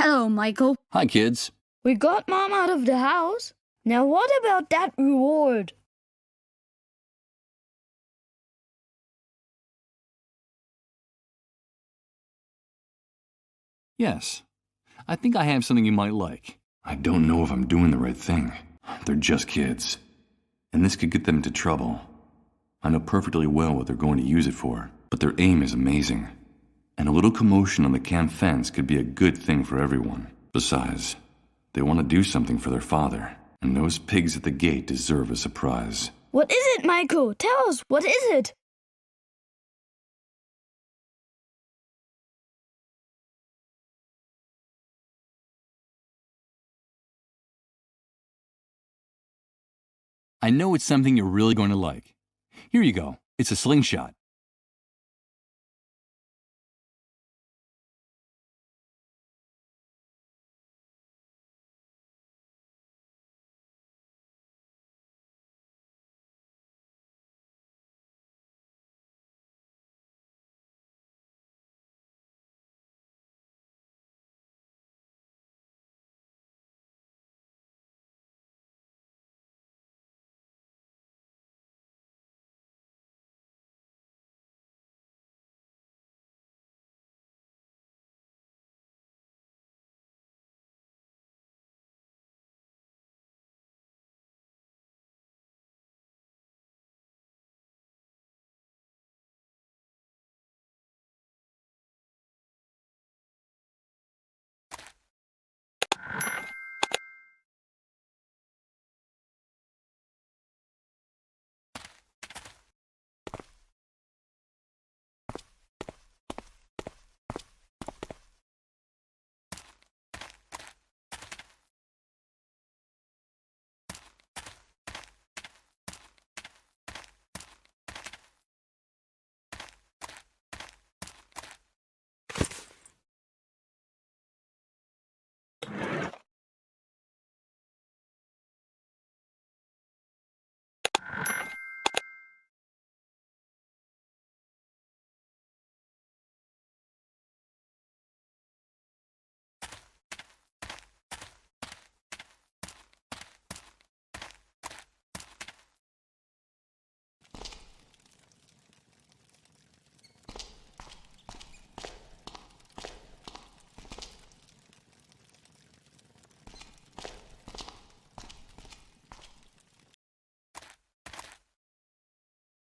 Hello, Michael. Hi, kids. We got Mom out of the house. Now what about that reward? Yes, I think I have something you might like. I don't know if I'm doing the right thing. They're just kids, and this could get them into trouble. I know perfectly well what they're going to use it for, but their aim is amazing. And a little commotion on the camp fence could be a good thing for everyone. Besides, they want to do something for their father, and those pigs at the gate deserve a surprise. What is it, Michael? Tell us, what is it? I know it's something you're really going to like. Here you go. It's a slingshot.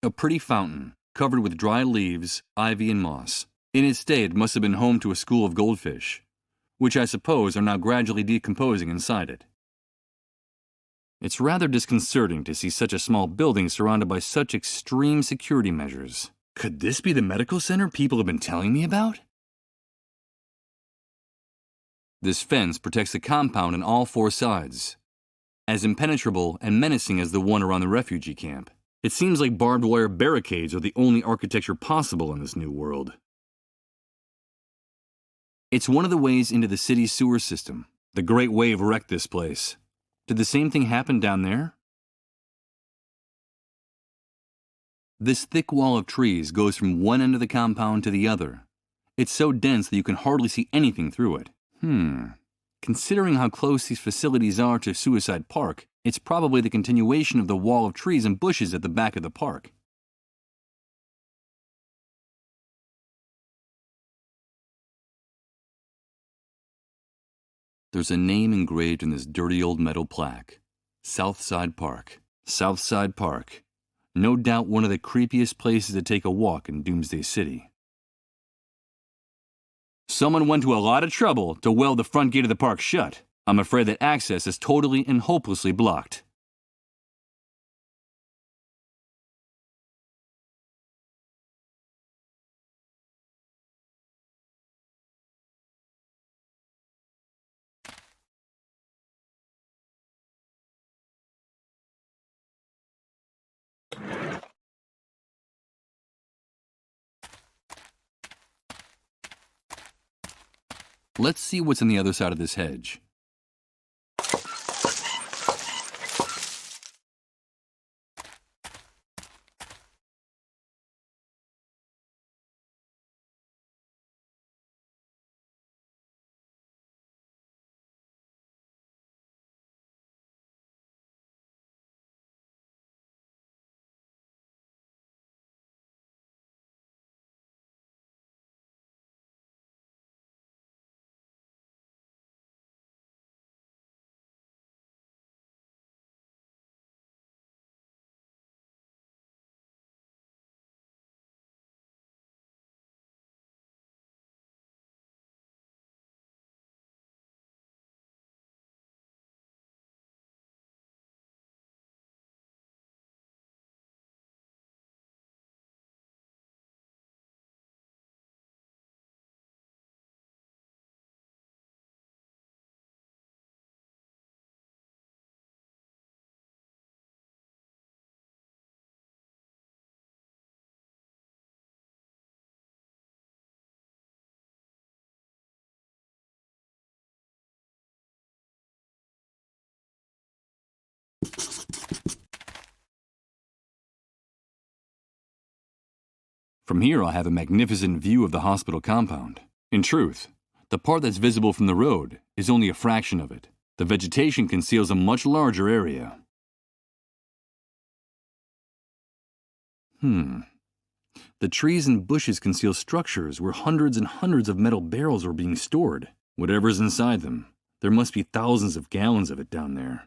A pretty fountain, covered with dry leaves, ivy, and moss. In its day, it must have been home to a school of goldfish, which I suppose are now gradually decomposing inside it. It's rather disconcerting to see such a small building surrounded by such extreme security measures. Could this be the medical center people have been telling me about? This fence protects the compound on all four sides, as impenetrable and menacing as the one around the refugee camp. It seems like barbed wire barricades are the only architecture possible in this new world. It's one of the ways into the city's sewer system. The Great Wave wrecked this place. Did the same thing happen down there? This thick wall of trees goes from one end of the compound to the other. It's so dense that you can hardly see anything through it. Considering how close these facilities are to Suicide Park, it's probably the continuation of the wall of trees and bushes at the back of the park. There's a name engraved in this dirty old metal plaque. Southside Park. Southside Park. No doubt one of the creepiest places to take a walk in Doomsday City. Someone went to a lot of trouble to weld the front gate of the park shut. I'm afraid that access is totally and hopelessly blocked. Let's see what's on the other side of this hedge. From here, I'll have a magnificent view of the hospital compound. In truth, the part that's visible from the road is only a fraction of it. The vegetation conceals a much larger area. The trees and bushes conceal structures where hundreds and hundreds of metal barrels are being stored. Whatever's inside them, there must be thousands of gallons of it down there.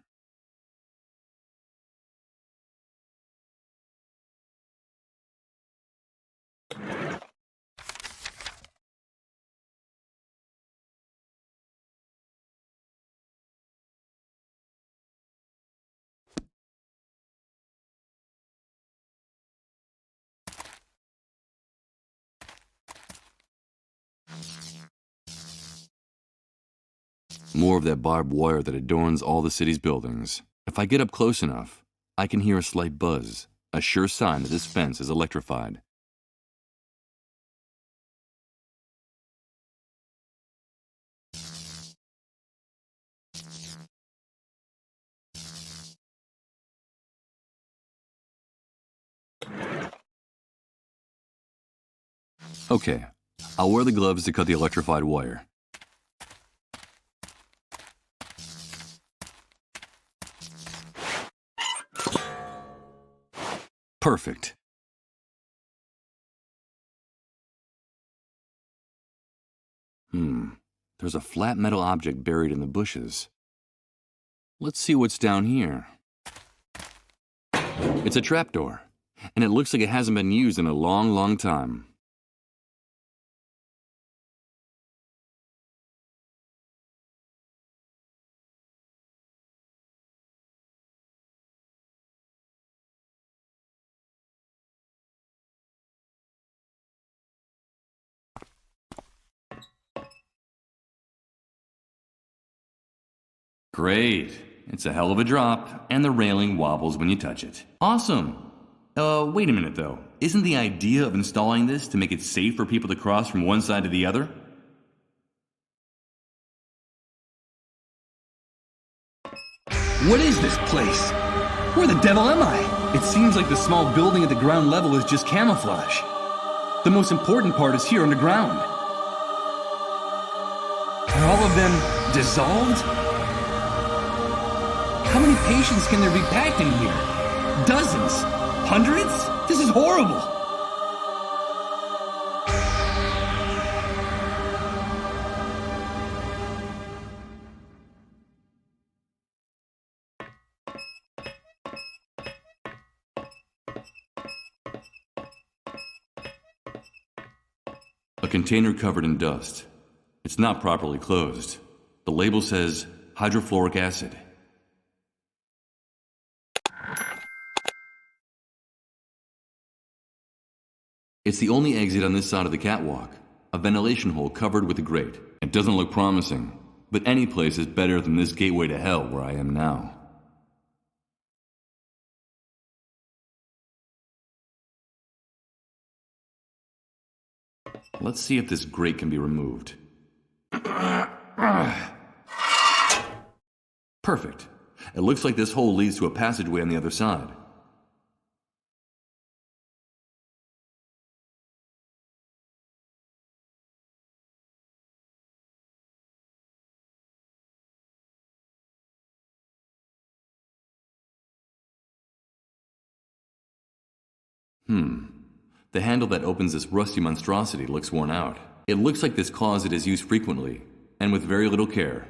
More of that barbed wire that adorns all the city's buildings. If I get up close enough, I can hear a slight buzz, a sure sign that this fence is electrified. Okay, I'll wear the gloves to cut the electrified wire. Perfect. There's a flat metal object buried in the bushes. Let's see what's down here. It's a trapdoor, and it looks like it hasn't been used in a long, long time. Great. It's a hell of a drop, and the railing wobbles when you touch it. Awesome. Wait a minute though. Isn't the idea of installing this to make it safe for people to cross from one side to the other? What is this place? Where the devil am I? It seems like the small building at the ground level is just camouflage. The most important part is here underground. Are all of them dissolved? How many patients can there be packed in here? Dozens? Hundreds? This is horrible! A container covered in dust. It's not properly closed. The label says hydrofluoric acid. It's the only exit on this side of the catwalk, a ventilation hole covered with a grate. It doesn't look promising, but any place is better than this gateway to hell where I am now. Let's see if this grate can be removed. Perfect. It looks like this hole leads to a passageway on the other side. The handle that opens this rusty monstrosity looks worn out. It looks like this closet is used frequently, and with very little care.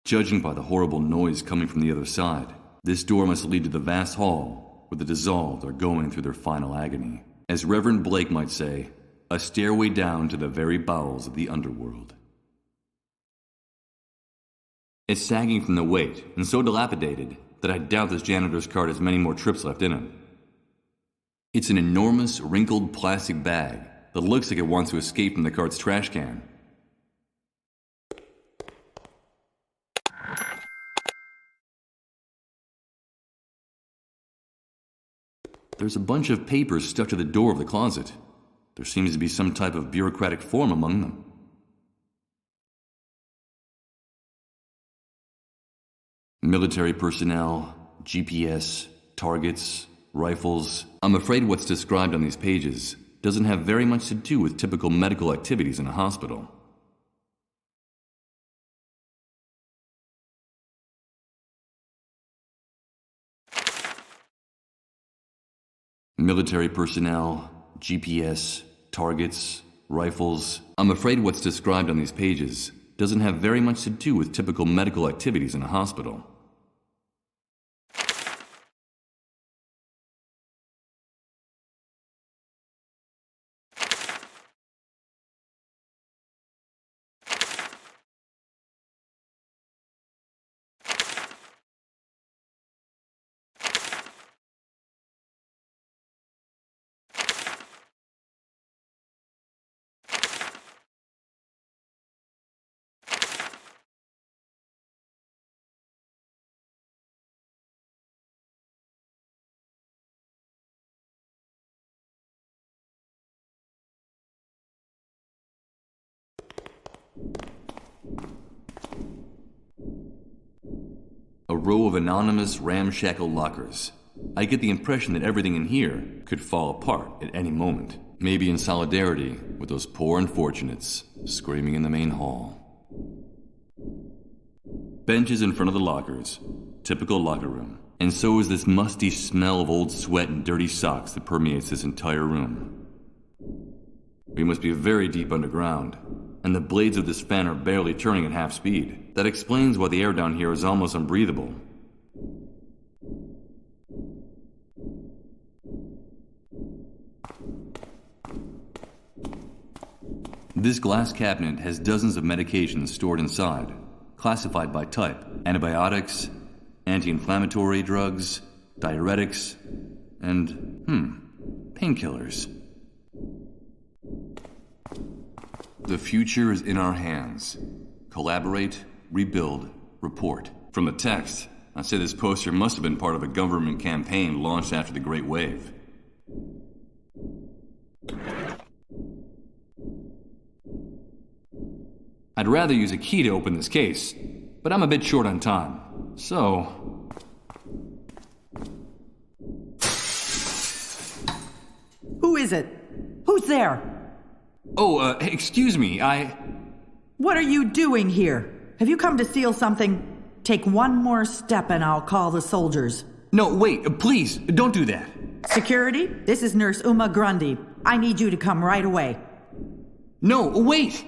Judging by the horrible noise coming from the other side, this door must lead to the vast hall where the dissolved are going through their final agony. As Reverend Blake might say, a stairway down to the very bowels of the underworld. It's sagging from the weight, and so dilapidated that I doubt this janitor's cart has many more trips left in it. It's an enormous, wrinkled plastic bag that looks like it wants to escape from the cart's trash can. There's a bunch of papers stuck to the door of the closet. There seems to be some type of bureaucratic form among them. Military personnel, GPS, targets, rifles. I'm afraid what's described on these pages doesn't have very much to do with typical medical activities in a hospital. Military personnel, GPS, targets, rifles. I'm afraid what's described on these pages doesn't have very much to do with typical medical activities in a hospital. A row of anonymous, ramshackle lockers. I get the impression that everything in here could fall apart at any moment. Maybe in solidarity with those poor unfortunates screaming in the main hall. Benches in front of the lockers. Typical locker room. And so is this musty smell of old sweat and dirty socks that permeates this entire room. We must be very deep underground, and the blades of this fan are barely turning at half speed. That explains why the air down here is almost unbreathable. This glass cabinet has dozens of medications stored inside, classified by type: antibiotics, anti-inflammatory drugs, diuretics, and, painkillers. The future is in our hands. Collaborate, rebuild, report. From the text, I'd say this poster must have been part of a government campaign launched after the Great Wave. I'd rather use a key to open this case, but I'm a bit short on time. So... Who is it? Who's there? Oh, excuse me, What are you doing here? Have you come to steal something? Take one more step and I'll call the soldiers. No, wait, please, don't do that. Security, this is Nurse Uma Grundy. I need you to come right away. No, wait!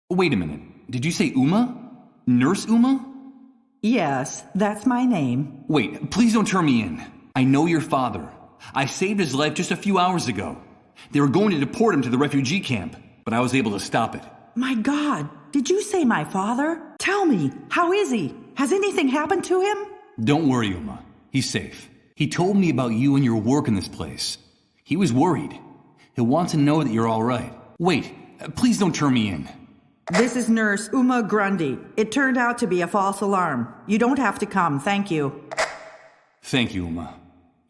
Wait a minute, did you say Uma? Nurse Uma? Yes, that's my name. Wait, please don't turn me in. I know your father. I saved his life just a few hours ago. They were going to deport him to the refugee camp, but I was able to stop it. My God, did you say my father? Tell me, how is he? Has anything happened to him? Don't worry, Uma. He's safe. He told me about you and your work in this place. He was worried. He'll want to know that you're all right. Wait, please don't turn me in. This is Nurse Uma Grundy. It turned out to be a false alarm. You don't have to come, thank you. Thank you, Uma.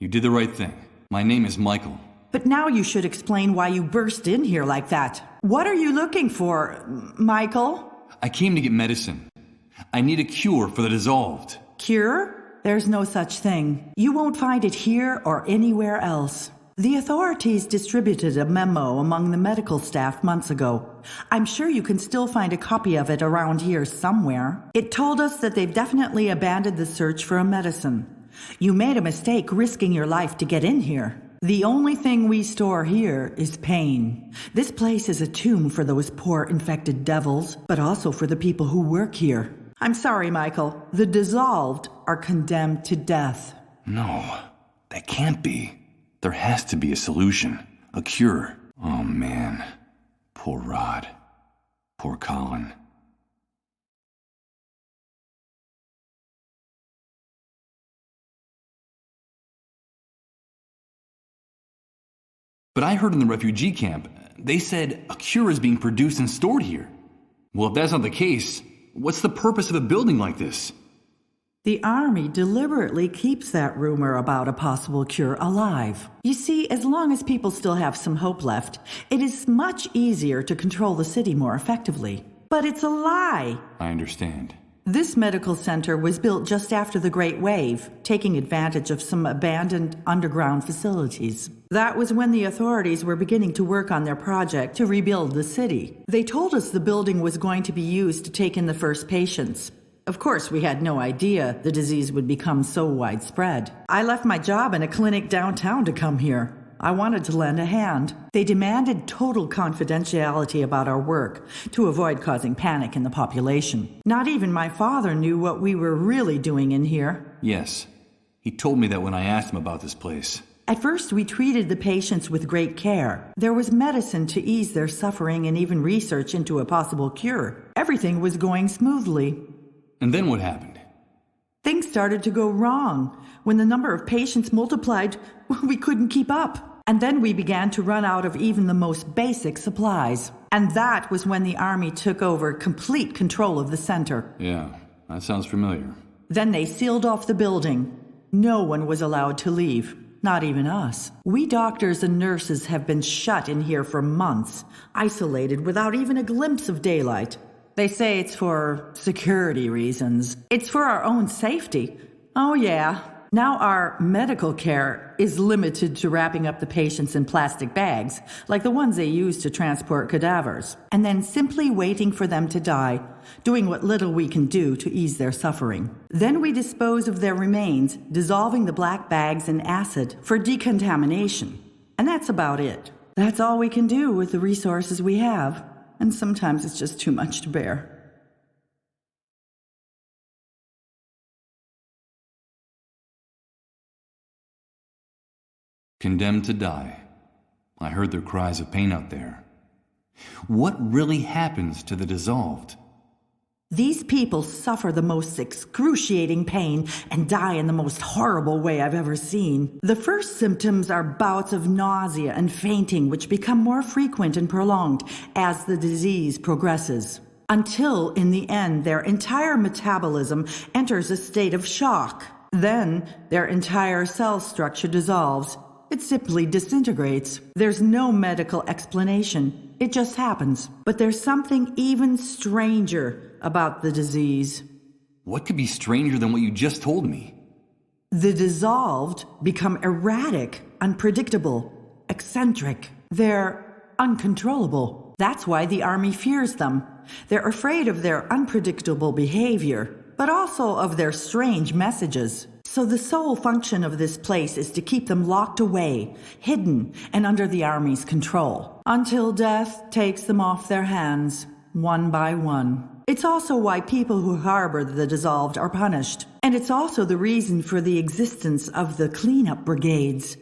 You did the right thing. My name is Michael. But now you should explain why you burst in here like that. What are you looking for, Michael? I came to get medicine. I need a cure for the dissolved. Cure? There's no such thing. You won't find it here or anywhere else. The authorities distributed a memo among the medical staff months ago. I'm sure you can still find a copy of it around here somewhere. It told us that they've definitely abandoned the search for a medicine. You made a mistake risking your life to get in here. The only thing we store here is pain. This place is a tomb for those poor infected devils, but also for the people who work here. I'm sorry, Michael. The dissolved are condemned to death. No, that can't be. There has to be a solution, a cure. Oh man, poor Rod, poor Colin. But I heard in the refugee camp, they said a cure is being produced and stored here. Well, if that's not the case, what's the purpose of a building like this? The Army deliberately keeps that rumor about a possible cure alive. You see, as long as people still have some hope left, it is much easier to control the city more effectively. But it's a lie. I understand. This medical center was built just after the Great Wave, taking advantage of some abandoned underground facilities. That was when the authorities were beginning to work on their project to rebuild the city. They told us the building was going to be used to take in the first patients. Of course, we had no idea the disease would become so widespread. I left my job in a clinic downtown to come here. I wanted to lend a hand. They demanded total confidentiality about our work to avoid causing panic in the population. Not even my father knew what we were really doing in here. Yes. He told me that when I asked him about this place. At first, we treated the patients with great care. There was medicine to ease their suffering and even research into a possible cure. Everything was going smoothly. And then what happened? Things started to go wrong. When the number of patients multiplied, we couldn't keep up. And then we began to run out of even the most basic supplies. And that was when the Army took over complete control of the center. Yeah, that sounds familiar. Then they sealed off the building. No one was allowed to leave, not even us. We doctors and nurses have been shut in here for months, isolated without even a glimpse of daylight. They say it's for security reasons. It's for our own safety. Oh yeah. Now our medical care is limited to wrapping up the patients in plastic bags, like the ones they use to transport cadavers, and then simply waiting for them to die, doing what little we can do to ease their suffering. Then we dispose of their remains, dissolving the black bags in acid for decontamination. And that's about it. That's all we can do with the resources we have. And sometimes it's just too much to bear. Condemned to die. I heard their cries of pain out there. What really happens to the dissolved? These people suffer the most excruciating pain and die in the most horrible way I've ever seen. The first symptoms are bouts of nausea and fainting, which become more frequent and prolonged as the disease progresses, until in the end their entire metabolism enters a state of shock. Then their entire cell structure dissolves. It simply disintegrates. There's no medical explanation. It just happens. But there's something even stranger about the disease. What could be stranger than what you just told me? The dissolved become erratic, unpredictable, eccentric. They're uncontrollable. That's why the Army fears them. They're afraid of their unpredictable behavior, but also of their strange messages. So the sole function of this place is to keep them locked away, hidden, and under the Army's control, until death takes them off their hands, one by one. It's also why people who harbor the dissolved are punished. And it's also the reason for the existence of the cleanup brigades.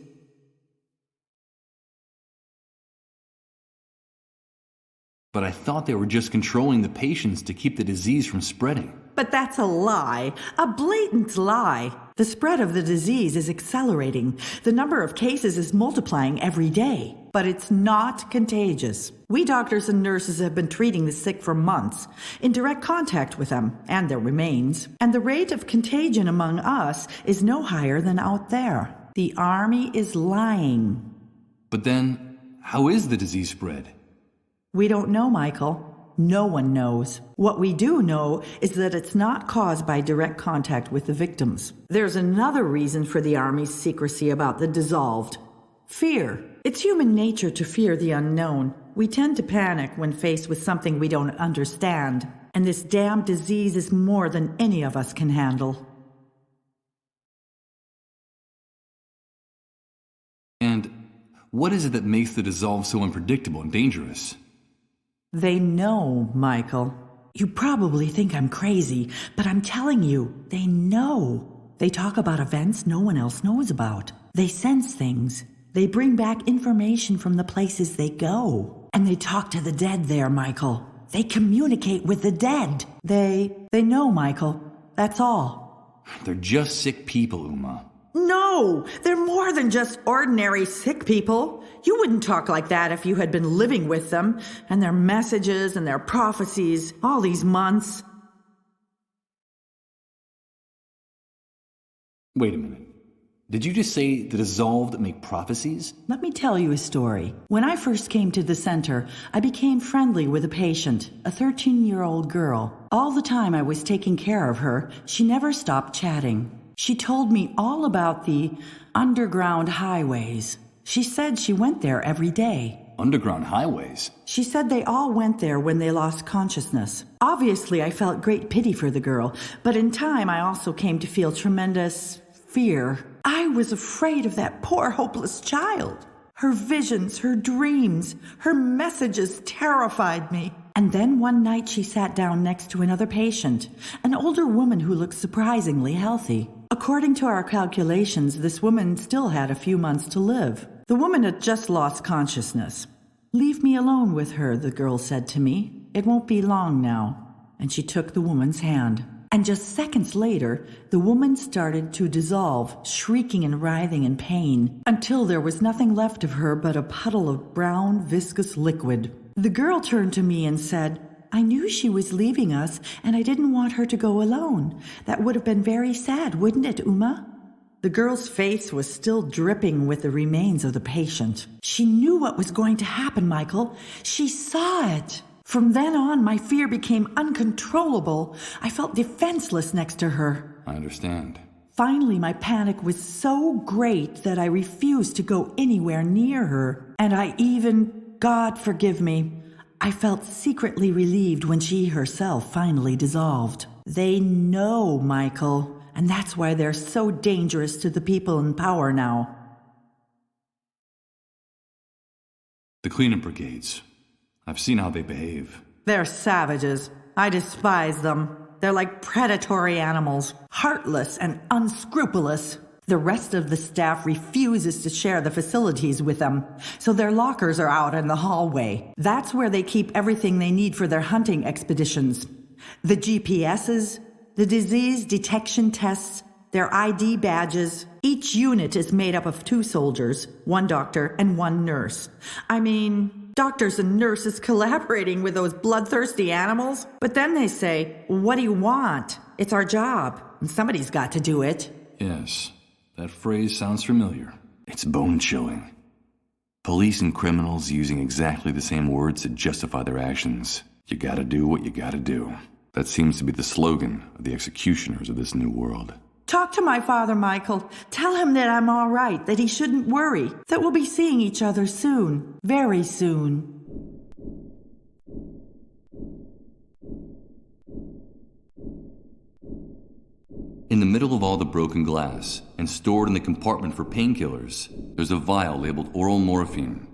But I thought they were just controlling the patients to keep the disease from spreading. But that's a lie, a blatant lie. The spread of the disease is accelerating. The number of cases is multiplying every day. But it's not contagious. We doctors and nurses have been treating the sick for months, in direct contact with them and their remains. And the rate of contagion among us is no higher than out there. The Army is lying. But then, how is the disease spread? We don't know, Michael. No one knows. What we do know is that it's not caused by direct contact with the victims. There's another reason for the Army's secrecy about the dissolved. Fear. It's human nature to fear the unknown. We tend to panic when faced with something we don't understand. And this damn disease is more than any of us can handle. And what is it that makes the dissolved so unpredictable and dangerous? They know, Michael. You probably think I'm crazy, but I'm telling you, they know. They talk about events no one else knows about. They sense things. They bring back information from the places they go. And they talk to the dead there, Michael. They communicate with the dead. They know, Michael. That's all. They're just sick people, Uma. No, they're more than just ordinary sick people. You wouldn't talk like that if you had been living with them, and their messages and their prophecies all these months. Wait a minute. Did you just say the dissolved make prophecies? Let me tell you a story. When I first came to the center, I became friendly with a patient, a 13-year-old girl. All the time I was taking care of her, she never stopped chatting. She told me all about the underground highways. She said she went there every day. Underground highways? She said they all went there when they lost consciousness. Obviously, I felt great pity for the girl, but in time I also came to feel tremendous fear. I was afraid of that poor, hopeless child. Her visions, her dreams, her messages terrified me. And then one night she sat down next to another patient, an older woman who looked surprisingly healthy. According to our calculations, this woman still had a few months to live. The woman had just lost consciousness. "Leave me alone with her," the girl said to me. "It won't be long now." And she took the woman's hand. And just seconds later, the woman started to dissolve, shrieking and writhing in pain, until there was nothing left of her but a puddle of brown, viscous liquid. The girl turned to me and said, "I knew she was leaving us, and I didn't want her to go alone. That would have been very sad, wouldn't it, Uma?" The girl's face was still dripping with the remains of the patient. She knew what was going to happen, Michael. She saw it. From then on, my fear became uncontrollable. I felt defenseless next to her. I understand. Finally, my panic was so great that I refused to go anywhere near her. And I even, God forgive me, I felt secretly relieved when she herself finally dissolved. They know, Michael, and that's why they're so dangerous to the people in power now. The cleanup brigades. I've seen how they behave. They're savages. I despise them. They're like predatory animals, heartless and unscrupulous. The rest of the staff refuses to share the facilities with them, so their lockers are out in the hallway. That's where they keep everything they need for their hunting expeditions. The GPSs, the disease detection tests, their ID badges. Each unit is made up of 2 soldiers, 1 doctor, and 1 nurse. I mean, doctors and nurses collaborating with those bloodthirsty animals. But then they say, "What do you want? It's our job, and somebody's got to do it." Yes, that phrase sounds familiar. It's bone-chilling. Police and criminals using exactly the same words to justify their actions. You gotta do what you gotta do. That seems to be the slogan of the executioners of this new world. Talk to my father, Michael. Tell him that I'm all right, that he shouldn't worry, that we'll be seeing each other soon, very soon. In the middle of all the broken glass, and stored in the compartment for painkillers, there's a vial labeled oral morphine.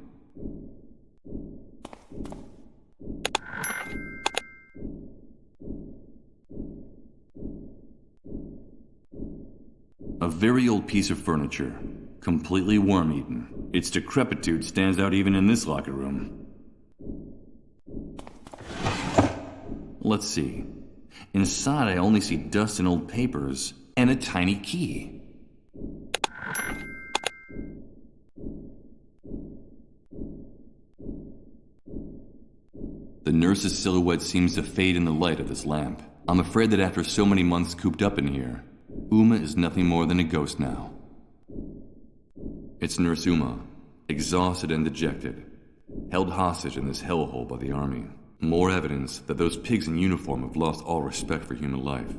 A very old piece of furniture, completely worm-eaten. Its decrepitude stands out even in this locker room. Let's see. Inside, I only see dust and old papers, and a tiny key. The nurse's silhouette seems to fade in the light of this lamp. I'm afraid that after so many months cooped up in here, Uma is nothing more than a ghost now. It's Nurse Uma, exhausted and dejected, held hostage in this hellhole by the army. More evidence that those pigs in uniform have lost all respect for human life.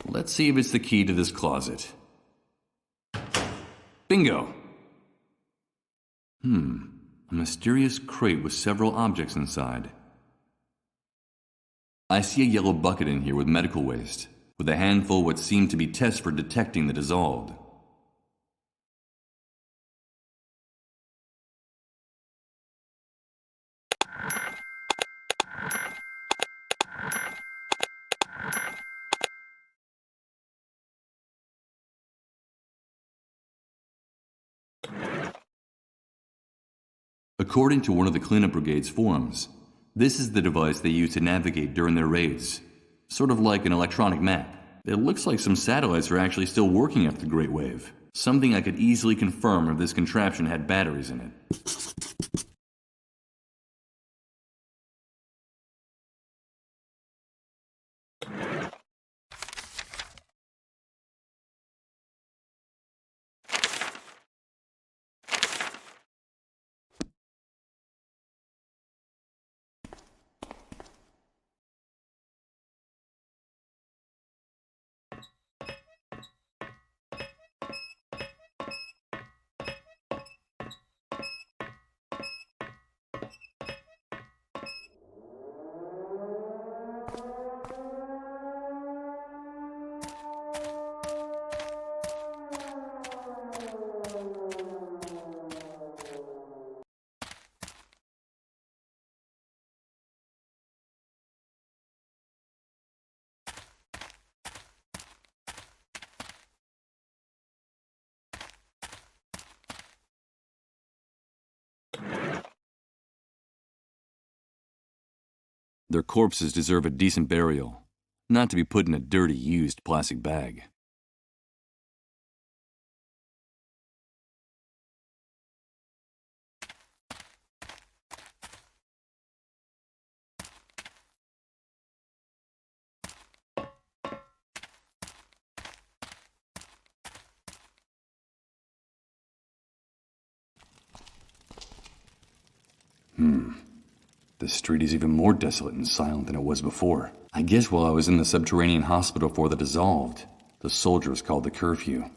Let's see if it's the key to this closet. Bingo! A mysterious crate with several objects inside. I see a yellow bucket in here with medical waste, with a handful of what seem to be tests for detecting the dissolved. According to one of the cleanup brigade's forums, this is the device they use to navigate during their raids, sort of like an electronic map. It looks like some satellites are actually still working after the Great Wave. Something I could easily confirm if this contraption had batteries in it. Their corpses deserve a decent burial, not to be put in a dirty, used plastic bag. The street is even more desolate and silent than it was before. I guess while I was in the subterranean hospital before they dissolved, the soldiers called the curfew.